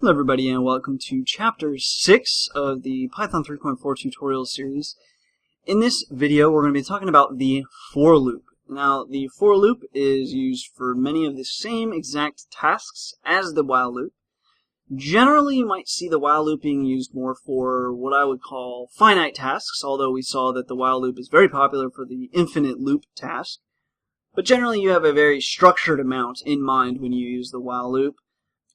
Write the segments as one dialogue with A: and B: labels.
A: Hello everybody and welcome to Chapter 6 of the Python 3.4 tutorial series. In this video we're going to be talking about the for loop. Now the for loop is used for many of the same exact tasks as the while loop. Generally you might see the while loop being used more for what I would call finite tasks, although we saw that the while loop is very popular for the infinite loop task. But generally you have a very structured amount in mind when you use the while loop.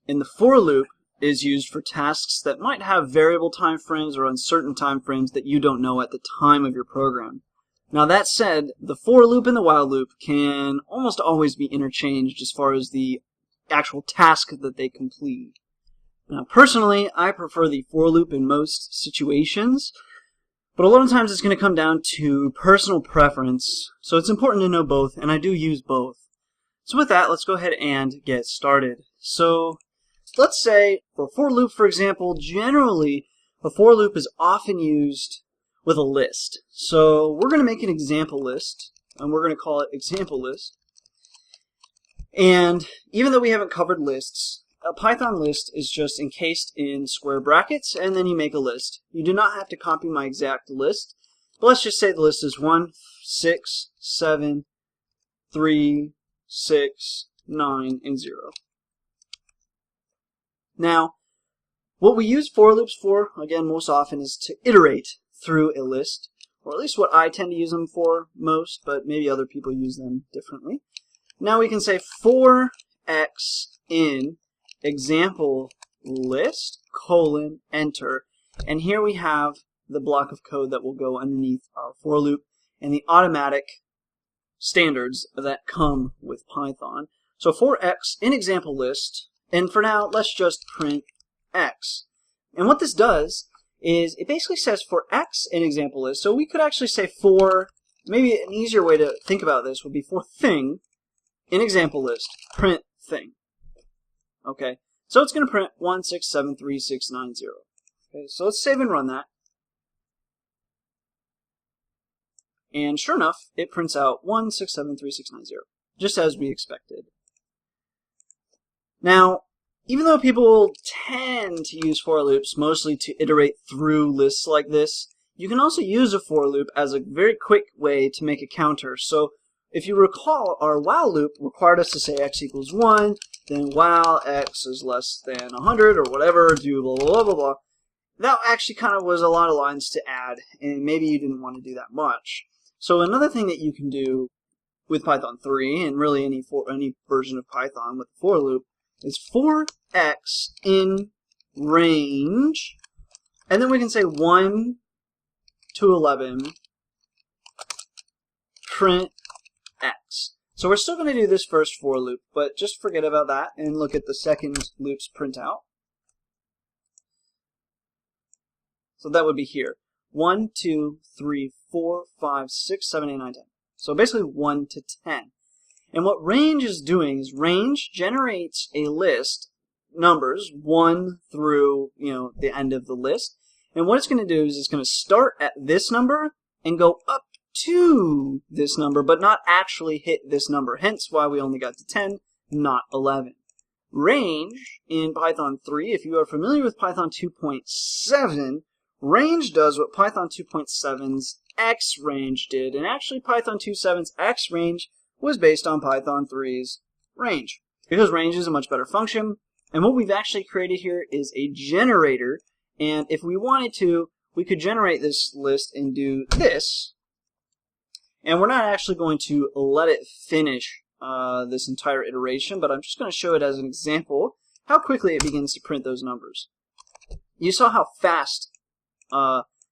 A: And the for loop is used for tasks that might have variable time frames or uncertain time frames that you don't know at the time of your program. Now that said, the for loop and the while loop can almost always be interchanged as far as the actual task that they complete. Now personally, I prefer the for loop in most situations, but a lot of times it's going to come down to personal preference, so it's important to know both, and I do use both. So with that, let's go ahead and get started. So let's say for a for loop, for example, generally a for loop is often used with a list. So we're going to make an example list, and we're going to call it example list. And even though we haven't covered lists, a Python list is just encased in square brackets, and then you make a list. You do not have to copy my exact list, but let's just say the list is 1, 6, 7, 3, 6, 9, and 0. Now, what we use for loops for, again, most often is to iterate through a list, or at least what I tend to use them for most, but maybe other people use them differently. Now we can say for x in example list, colon, enter, and here we have the block of code that will go underneath our for loop and the automatic standards that come with Python. So for x in example list, and for now, let's just print x. And what this does is it basically says for x in example list. So we could actually say for, maybe an easier way to think about this would be for thing in example list, print thing. Okay, so it's going to print 1673690. Okay, so let's save and run that. And sure enough, it prints out 1673690, just as we expected. Now, even though people tend to use for loops mostly to iterate through lists like this, you can also use a for loop as a very quick way to make a counter. So if you recall, our while loop required us to say x equals 1, then while x is less than 100 or whatever, do blah, blah, blah, blah, blah. That actually kind of was a lot of lines to add, and maybe you didn't want to do that much. So another thing that you can do with Python 3, and really any version of Python with the for loop, is for x in range, and then we can say 1 to 11 print x. So we're still going to do this first for loop, but just forget about that and look at the second loop's printout. So that would be here. 1, 2, 3, 4, 5, 6, 7, 8, 9, 10. So basically 1 to 10. And what range is doing is range generates a list, numbers 1 through the end of the list. And what it's going to do is it's going to start at this number and go up to this number, but not actually hit this number. Hence why we only got to 10, not 11. Range in Python 3, if you are familiar with Python 2.7, range does what Python 2.7's xrange did. And actually Python 2.7's xrange was based on Python 3's range, because range is a much better function. And what we've actually created here is a generator, and if we wanted to, we could generate this list and do this, and we're not actually going to let it finish this entire iteration, but I'm just going to show it as an example how quickly it begins to print those numbers. You saw how fast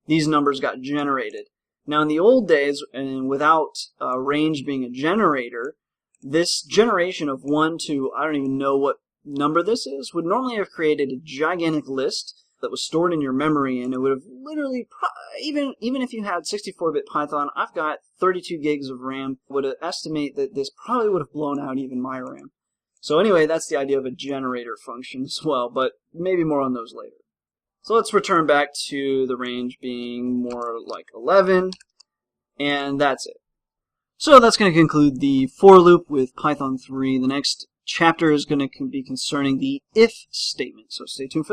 A: these numbers got generated. Now in the old days, and without range being a generator, this generation of 1 to, I don't even know what number this is, would normally have created a gigantic list that was stored in your memory, and it would have literally, even if you had 64-bit Python, I've got 32 gigs of RAM, would estimate that this probably would have blown out even my RAM. So anyway, that's the idea of a generator function as well, but maybe more on those later. So let's return back to the range being more like 11, and that's it. So that's going to conclude the for loop with Python 3. The next chapter is going to be concerning the if statement. So stay tuned for that.